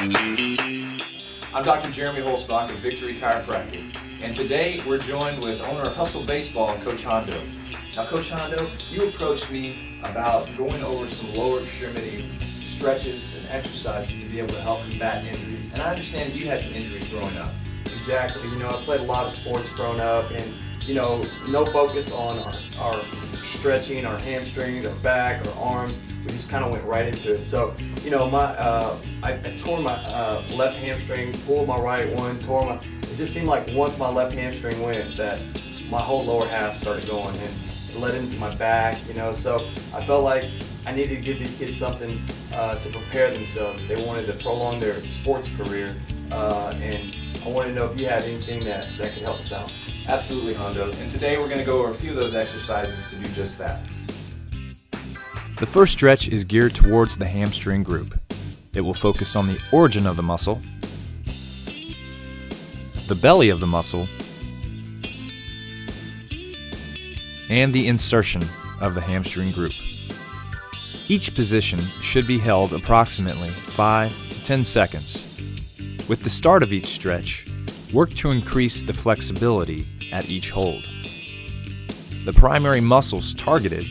I'm Dr. Jeremy Holzbach of Victory Chiropractic, and today we're joined with owner of Hustle Baseball, Coach Hondo. Now, Coach Hondo, you approached me about going over some lower extremity stretches and exercises to be able to help combat injuries. And I understand you had some injuries growing up. Exactly. You know, I played a lot of sports growing up, and you know, no focus on our stretching, our hamstrings, our back, our arms. We just kind of went right into it. So, you know, I tore my left hamstring, pulled my right one, it just seemed like once my left hamstring went, that my whole lower half started going, and it led into my back, you know. So I felt like I needed to give these kids something to prepare themselves. They wanted to prolong their sports career, and I wanted to know if you had anything that could help us out. Absolutely, Hondo. And today we're going to go over a few of those exercises to do just that. The first stretch is geared towards the hamstring group. It will focus on the origin of the muscle, the belly of the muscle, and the insertion of the hamstring group. Each position should be held approximately 5 to 10 seconds. With the start of each stretch, work to increase the flexibility at each hold. The primary muscles targeted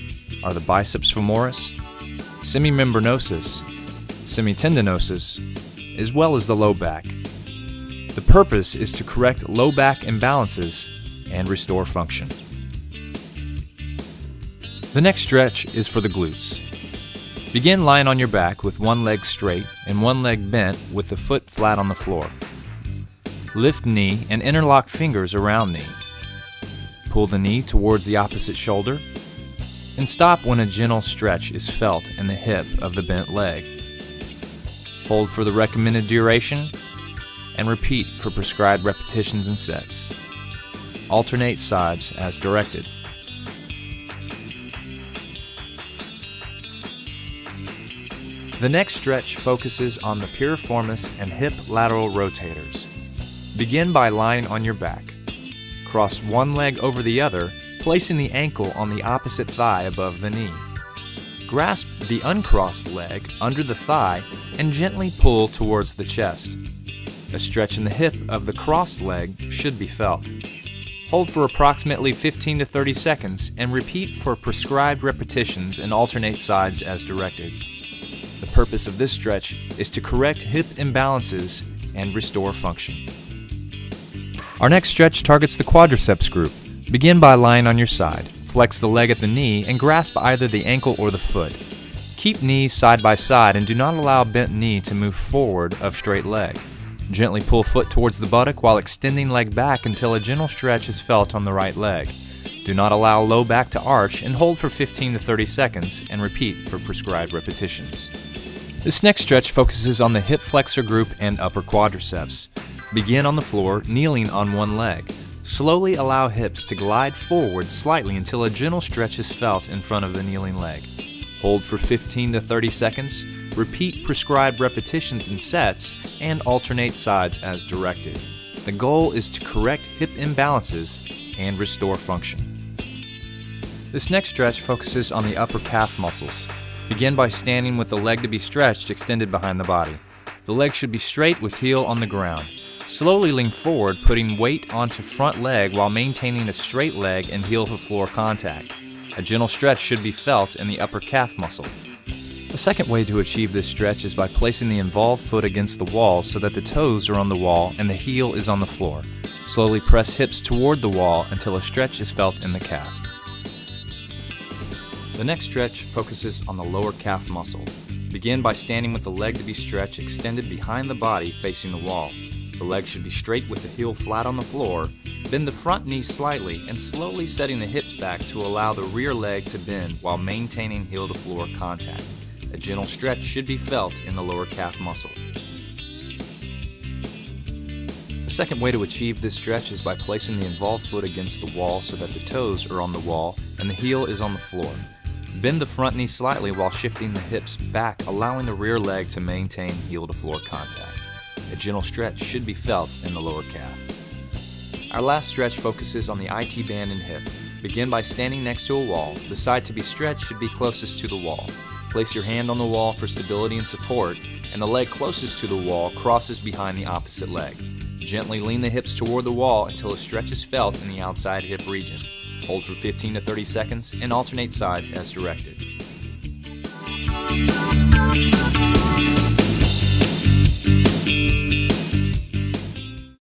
are the biceps femoris, semimembranosus, semitendinosus, as well as the low back. The purpose is to correct low back imbalances and restore function. The next stretch is for the glutes. Begin lying on your back with one leg straight and one leg bent with the foot flat on the floor. Lift knee and interlock fingers around knee. Pull the knee towards the opposite shoulder and stop when a gentle stretch is felt in the hip of the bent leg. Hold for the recommended duration and repeat for prescribed repetitions and sets. Alternate sides as directed. The next stretch focuses on the piriformis and hip lateral rotators. Begin by lying on your back. Cross one leg over the other, placing the ankle on the opposite thigh above the knee. Grasp the uncrossed leg under the thigh and gently pull towards the chest. A stretch in the hip of the crossed leg should be felt. Hold for approximately 15 to 30 seconds and repeat for prescribed repetitions and alternate sides as directed. The purpose of this stretch is to correct hip imbalances and restore function. Our next stretch targets the quadriceps group. Begin by lying on your side. Flex the leg at the knee and grasp either the ankle or the foot. Keep knees side by side and do not allow bent knee to move forward of straight leg. Gently pull foot towards the buttock while extending leg back until a gentle stretch is felt on the right leg. Do not allow low back to arch and hold for 15 to 30 seconds and repeat for prescribed repetitions. This next stretch focuses on the hip flexor group and upper quadriceps. Begin on the floor, kneeling on one leg. Slowly allow hips to glide forward slightly until a gentle stretch is felt in front of the kneeling leg. Hold for 15 to 30 seconds, repeat prescribed repetitions and sets, and alternate sides as directed. The goal is to correct hip imbalances and restore function. This next stretch focuses on the upper calf muscles. Begin by standing with the leg to be stretched extended behind the body. The leg should be straight with heel on the ground. Slowly lean forward, putting weight onto front leg while maintaining a straight leg and heel to floor contact. A gentle stretch should be felt in the upper calf muscle. The second way to achieve this stretch is by placing the involved foot against the wall so that the toes are on the wall and the heel is on the floor. Slowly press hips toward the wall until a stretch is felt in the calf. The next stretch focuses on the lower calf muscle. Begin by standing with the leg to be stretched extended behind the body facing the wall. The leg should be straight with the heel flat on the floor. Bend the front knee slightly and slowly setting the hips back to allow the rear leg to bend while maintaining heel to floor contact. A gentle stretch should be felt in the lower calf muscle. The second way to achieve this stretch is by placing the involved foot against the wall so that the toes are on the wall and the heel is on the floor. Bend the front knee slightly while shifting the hips back, allowing the rear leg to maintain heel to floor contact. A gentle stretch should be felt in the lower calf. Our last stretch focuses on the IT band and hip. Begin by standing next to a wall. The side to be stretched should be closest to the wall. Place your hand on the wall for stability and support, and the leg closest to the wall crosses behind the opposite leg. Gently lean the hips toward the wall until a stretch is felt in the outside hip region. Hold for 15 to 30 seconds and alternate sides as directed.